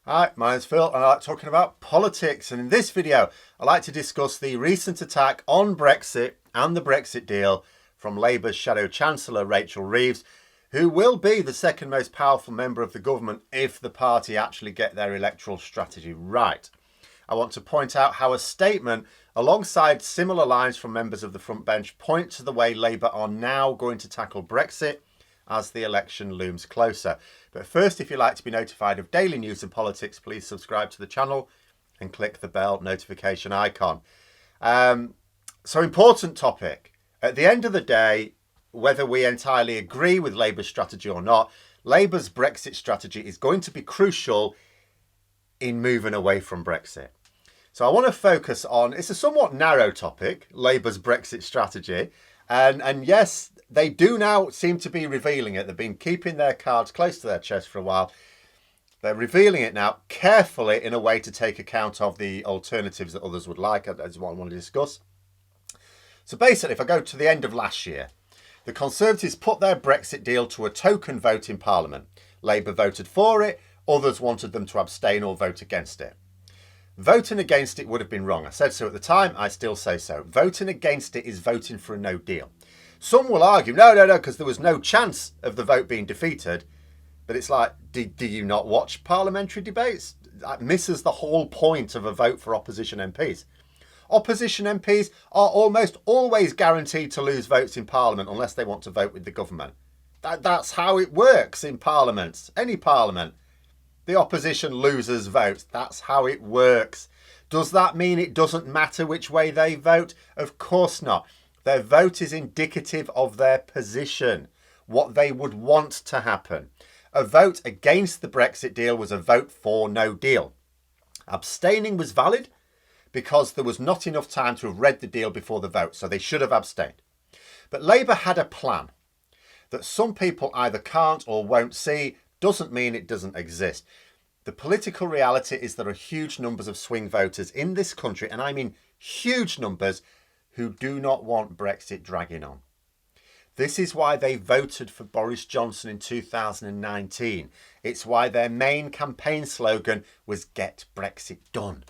Hi, my name's Phil and I like talking about politics, and in this video I like to discuss the recent attack on Brexit and the Brexit deal from Labour's Shadow Chancellor Rachel Reeves, who will be the second most powerful member of the government if the party actually get their electoral strategy right. I want to point out how a statement alongside similar lines from members of the front bench point to the way Labour are now going to tackle Brexit as the election looms closer. But first, if you'd like to be notified of daily news and politics, please subscribe to the channel and click the bell notification icon. So important topic. At the end of the day, whether we entirely agree with Labour's strategy or not, Labour's Brexit strategy is going to be crucial in moving away from Brexit. So I want to focus on, it's a somewhat narrow topic, Labour's Brexit strategy. And yes, they do now seem to be revealing it. They've been keeping their cards close to their chest for a while. They're revealing it now carefully in a way to take account of the alternatives that others would like, as what I want to discuss. So basically, if I go to the end of last year, the Conservatives put their Brexit deal to a token vote in Parliament. Labour voted for it, others wanted them to abstain or vote against it. Voting against it would have been wrong. I said so at the time, I still say so. Voting against it is voting for a no deal. Some will argue, no, because there was no chance of the vote being defeated. But it's like, do you not watch parliamentary debates? That misses the whole point of a vote for opposition MPs. Opposition MPs are almost always guaranteed to lose votes in Parliament unless they want to vote with the government. That's how it works in parliaments, any parliament. The opposition loses votes. That's how it works. Does that mean it doesn't matter which way they vote? Of course not. Their vote is indicative of their position, what they would want to happen. A vote against the Brexit deal was a vote for no deal. Abstaining was valid because there was not enough time to have read the deal before the vote, so they should have abstained. But Labour had a plan that some people either can't or won't see. Doesn't mean it doesn't exist. The political reality is there are huge numbers of swing voters in this country, and I mean huge numbers, who do not want Brexit dragging on. This is why they voted for Boris Johnson in 2019. It's why their main campaign slogan was "Get Brexit Done."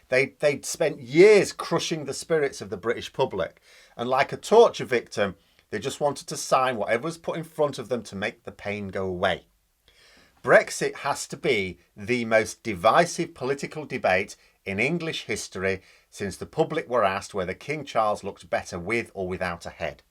They'd spent years crushing the spirits of the British public, and like a torture victim, they just wanted to sign whatever was put in front of them to make the pain go away. Brexit has to be the most divisive political debate in English history since the public were asked whether King Charles looked better with or without a head.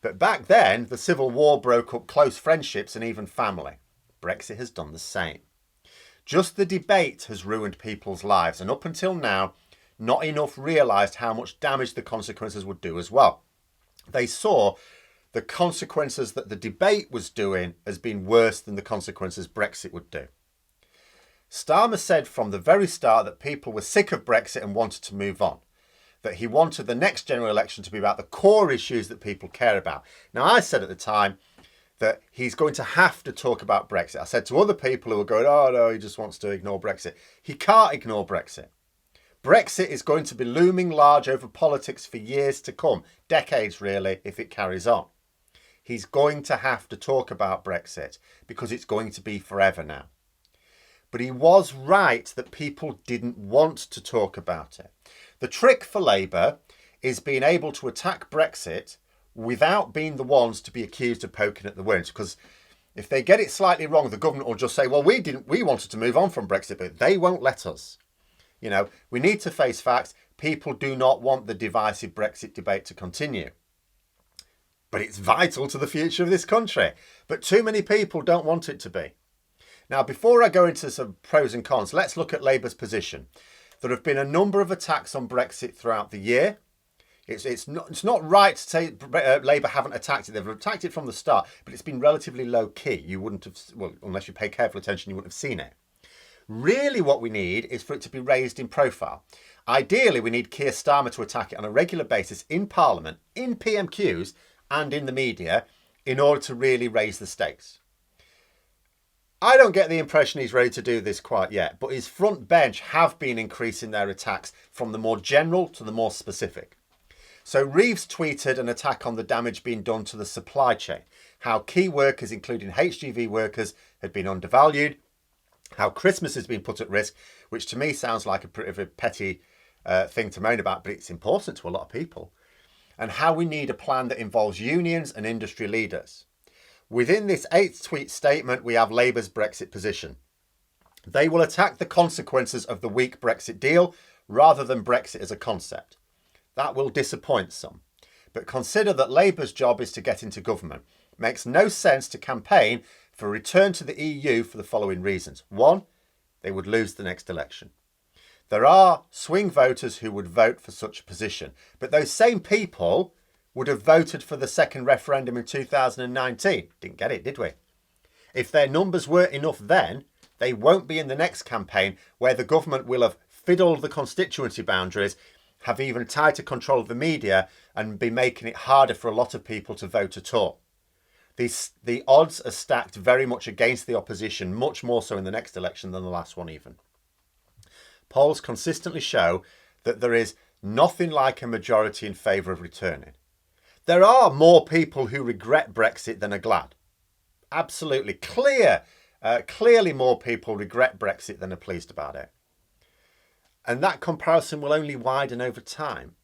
But back then, the Civil War broke up close friendships and even family. Brexit has done the same. Just the debate has ruined people's lives, and up until now, not enough realised how much damage the consequences would do as well. They saw the consequences that the debate was doing as being worse than the consequences Brexit would do. Starmer said from the very start that people were sick of Brexit and wanted to move on, that he wanted the next general election to be about the core issues that people care about. Now, I said at the time that he's going to have to talk about Brexit. I said to other people who were going, oh no, he just wants to ignore Brexit. He can't ignore Brexit. Brexit is going to be looming large over politics for years to come, decades really, if it carries on. He's going to have to talk about Brexit because it's going to be forever now. But he was right that people didn't want to talk about it. The trick for Labour is being able to attack Brexit without being the ones to be accused of poking at the wounds. Because if they get it slightly wrong, the government will just say, well, we wanted to move on from Brexit, but they won't let us. You know, we need to face facts. People do not want the divisive Brexit debate to continue. But it's vital to the future of this country. But too many people don't want it to be. Now, before I go into some pros and cons, let's look at Labour's position. There have been a number of attacks on Brexit throughout the year. It's not right to say Labour haven't attacked it. They've attacked it from the start, but it's been relatively low key. You wouldn't have, well, unless you pay careful attention, you wouldn't have seen it. Really what we need is for it to be raised in profile. Ideally, we need Keir Starmer to attack it on a regular basis in Parliament, in PMQs, and in the media in order to really raise the stakes. I don't get the impression he's ready to do this quite yet, but his front bench have been increasing their attacks from the more general to the more specific. So Reeves tweeted an attack on the damage being done to the supply chain, how key workers, including HGV workers, had been undervalued, how Christmas has been put at risk, which to me sounds like a bit of a petty thing to moan about, but it's important to a lot of people, and how we need a plan that involves unions and industry leaders. Within this 8-tweet statement, we have Labour's Brexit position. They will attack the consequences of the weak Brexit deal rather than Brexit as a concept. That will disappoint some. But consider that Labour's job is to get into government. It makes no sense to campaign for a return to the EU for the following reasons. 1, they would lose the next election. There are swing voters who would vote for such a position, but those same people would have voted for the second referendum in 2019. Didn't get it, did we? If their numbers weren't enough then, they won't be in the next campaign where the government will have fiddled the constituency boundaries, have even tighter control of the media and be making it harder for a lot of people to vote at all. The odds are stacked very much against the opposition, much more so in the next election than the last one even. Polls consistently show that there is nothing like a majority in favour of returning. There are more people who regret Brexit than are glad. Absolutely clearly more people regret Brexit than are pleased about it. And that comparison will only widen over time.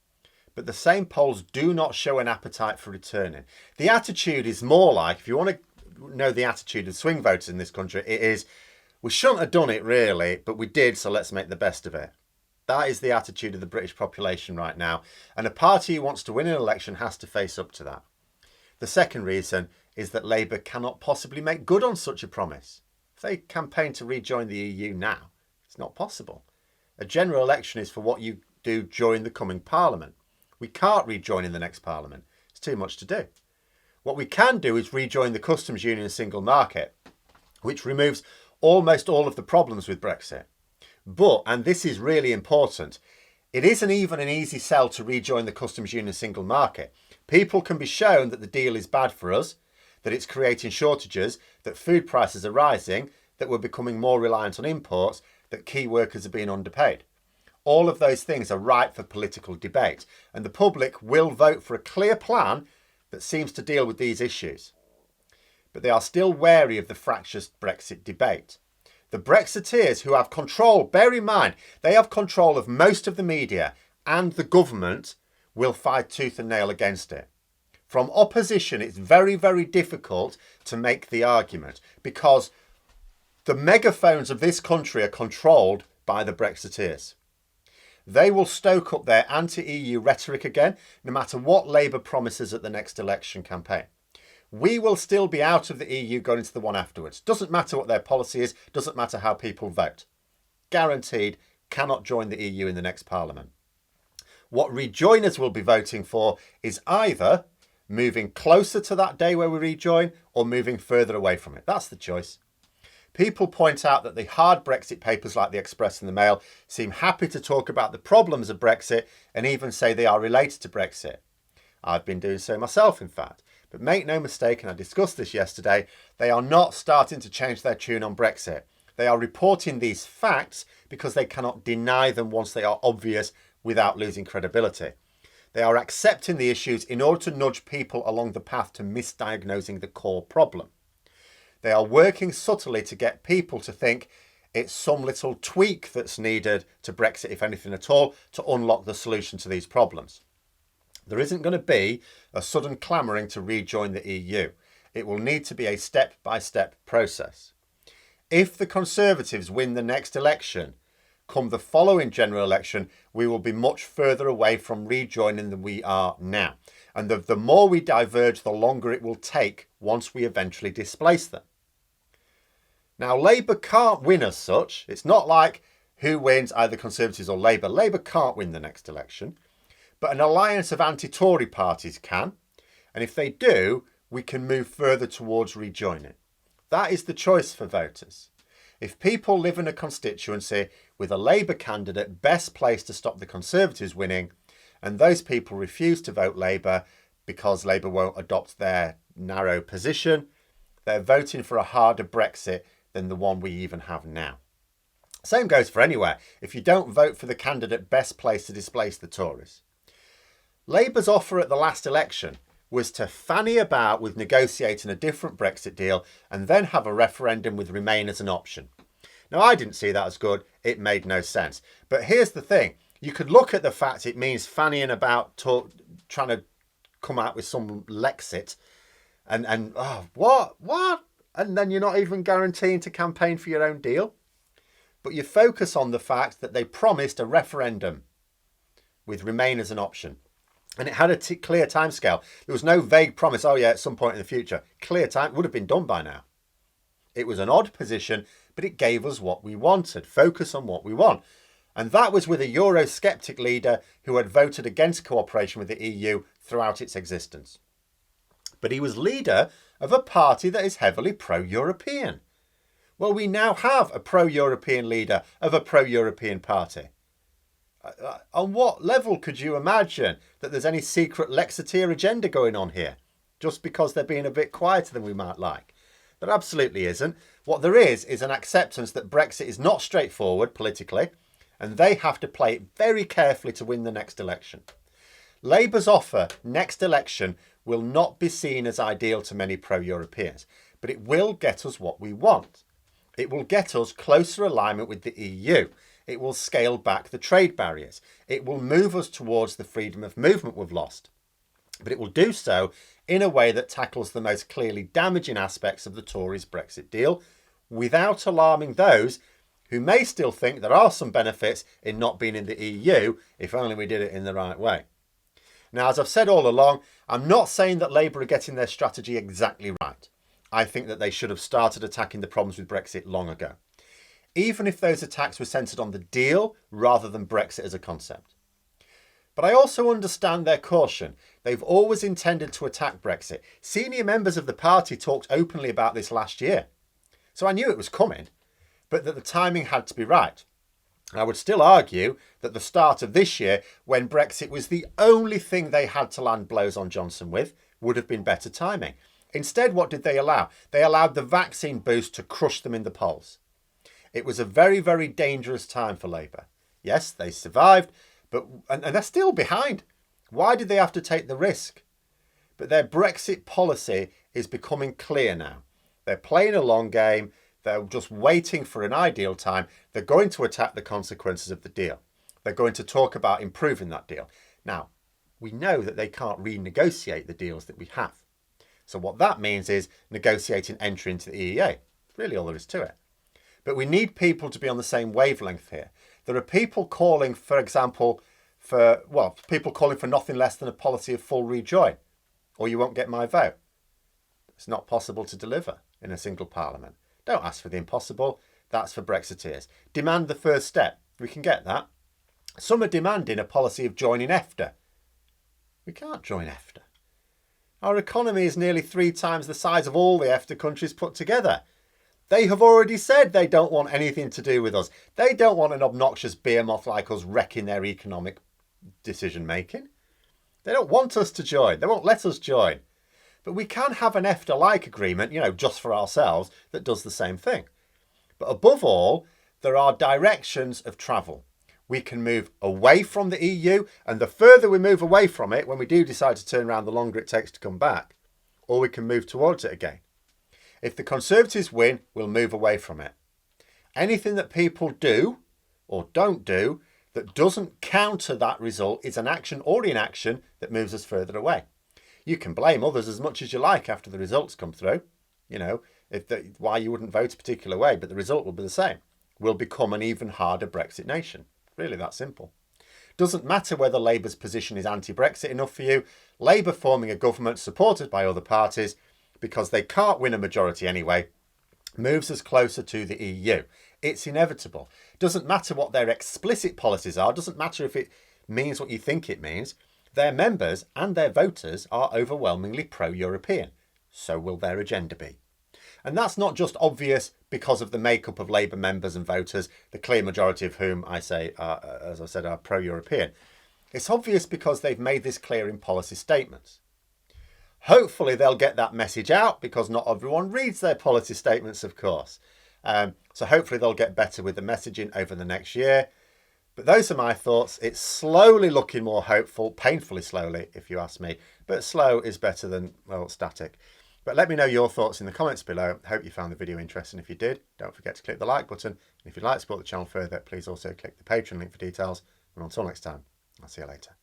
But the same polls do not show an appetite for returning. The attitude is more like, if you want to know the attitude of swing voters in this country, it is, we shouldn't have done it really, but we did, so let's make the best of it. That is the attitude of the British population right now. And a party who wants to win an election has to face up to that. The second reason is that Labour cannot possibly make good on such a promise. If they campaign to rejoin the EU now, it's not possible. A general election is for what you do during the coming Parliament. We can't rejoin in the next Parliament. It's too much to do. What we can do is rejoin the customs union and single market, which removes almost all of the problems with Brexit. But, and this is really important, it isn't even an easy sell to rejoin the customs union and single market. People can be shown that the deal is bad for us, that it's creating shortages, that food prices are rising, that we're becoming more reliant on imports, that key workers are being underpaid. All of those things are ripe for political debate, and the public will vote for a clear plan that seems to deal with these issues. But they are still wary of the fractious Brexit debate. The Brexiteers who have control, bear in mind, they have control of most of the media, and the government will fight tooth and nail against it. From opposition, it's very, very difficult to make the argument because the megaphones of this country are controlled by the Brexiteers. They will stoke up their anti-EU rhetoric again, no matter what Labour promises at the next election campaign. We will still be out of the EU going into the one afterwards. Doesn't matter what their policy is, doesn't matter how people vote. Guaranteed, cannot join the EU in the next Parliament. What rejoiners will be voting for is either moving closer to that day where we rejoin or moving further away from it. That's the choice. People point out that the hard Brexit papers like the Express and the Mail seem happy to talk about the problems of Brexit and even say they are related to Brexit. I've been doing so myself, in fact. But make no mistake, and I discussed this yesterday, they are not starting to change their tune on Brexit. They are reporting these facts because they cannot deny them once they are obvious without losing credibility. They are accepting the issues in order to nudge people along the path to misdiagnosing the core problem. They are working subtly to get people to think it's some little tweak that's needed to Brexit, if anything at all, to unlock the solution to these problems. There isn't going to be a sudden clamouring to rejoin the EU. It will need to be a step-by-step process. If the Conservatives win the next election, come the following general election, we will be much further away from rejoining than we are now. And the more we diverge, the longer it will take once we eventually displace them. Now, Labour can't win as such. It's not like who wins, either Conservatives or Labour. Labour can't win the next election. But an alliance of anti-Tory parties can. And if they do, we can move further towards rejoining. That is the choice for voters. If people live in a constituency with a Labour candidate best placed to stop the Conservatives winning, and those people refuse to vote Labour because Labour won't adopt their narrow position, they're voting for a harder Brexit than the one we even have now. Same goes for anywhere if you don't vote for the candidate best placed to displace the Tories. Labour's offer at the last election was to fanny about with negotiating a different Brexit deal and then have a referendum with Remain as an option. Now, I didn't see that as good. It made no sense. But here's the thing. You could look at the fact it means fannying about, trying to come out with some Lexit and what? And then you're not even guaranteeing to campaign for your own deal. But you focus on the fact that they promised a referendum with Remain as an option. And it had a clear timescale. There was no vague promise, oh yeah, at some point in the future. Clear time, would have been done by now. It was an odd position, but it gave us what we wanted. Focus on what we want. And that was with a Eurosceptic leader who had voted against cooperation with the EU throughout its existence. But he was leader of a party that is heavily pro-European. Well, we now have a pro-European leader of a pro-European party. On what level could you imagine that there's any secret Lexiteer agenda going on here? Just because they're being a bit quieter than we might like. There absolutely isn't. What there is an acceptance that Brexit is not straightforward politically, and they have to play it very carefully to win the next election. Labour's offer next election will not be seen as ideal to many pro-Europeans, but it will get us what we want. It will get us closer alignment with the EU. It will scale back the trade barriers. It will move us towards the freedom of movement we've lost. But it will do so in a way that tackles the most clearly damaging aspects of the Tories' Brexit deal without alarming those who may still think there are some benefits in not being in the EU if only we did it in the right way. Now, as I've said all along, I'm not saying that Labour are getting their strategy exactly right. I think that they should have started attacking the problems with Brexit long ago, even if those attacks were centred on the deal rather than Brexit as a concept. But I also understand their caution. They've always intended to attack Brexit. Senior members of the party talked openly about this last year. So I knew it was coming, but that the timing had to be right. I would still argue that the start of this year, when Brexit was the only thing they had to land blows on Johnson with, would have been better timing. Instead, what did they allow? They allowed the vaccine boost to crush them in the polls. It was a very, very dangerous time for Labour. Yes, they survived, and they're still behind. Why did they have to take the risk? But their Brexit policy is becoming clear now. They're playing a long game. They're just waiting for an ideal time. They're going to attack the consequences of the deal. They're going to talk about improving that deal. Now, we know that they can't renegotiate the deals that we have. So what that means is negotiating entry into the EEA. Really all there is to it. But we need people to be on the same wavelength here. There are people calling, for example, people calling for nothing less than a policy of full rejoin, or you won't get my vote. It's not possible to deliver in a single parliament. Don't ask for the impossible. That's for Brexiteers. Demand the first step. We can get that. Some are demanding a policy of joining EFTA. We can't join EFTA. Our economy is nearly 3 times the size of all the EFTA countries put together. They have already said they don't want anything to do with us. They don't want an obnoxious behemoth like us wrecking their economic decision making. They don't want us to join. They won't let us join. But we can have an EFTA-like agreement, just for ourselves, that does the same thing. But above all, there are directions of travel. We can move away from the EU, and the further we move away from it, when we do decide to turn around, the longer it takes to come back, or we can move towards it again. If the Conservatives win, we'll move away from it. Anything that people do or don't do that doesn't counter that result is an action or inaction that moves us further away. You can blame others as much as you like after the results come through, why you wouldn't vote a particular way, but the result will be the same. We'll become an even harder Brexit nation. Really that simple. Doesn't matter whether Labour's position is anti-Brexit enough for you. Labour forming a government supported by other parties, because they can't win a majority anyway, moves us closer to the EU. It's inevitable. Doesn't matter what their explicit policies are. Doesn't matter if it means what you think it means. Their members and their voters are overwhelmingly pro-European. So will their agenda be. And that's not just obvious because of the makeup of Labour members and voters, the clear majority of whom I say are, as I said, are pro-European. It's obvious because they've made this clear in policy statements. Hopefully they'll get that message out, because not everyone reads their policy statements, of course. So hopefully they'll get better with the messaging over the next year. But those are my thoughts. It's slowly looking more hopeful, painfully slowly, if you ask me. But slow is better than, static. But But let me know your thoughts in the comments below. Hope you found the video interesting. If you did, don't forget to click the like button. And if you'd like to support the channel further, please also click the Patreon link for details. And until next time, I'll see you later.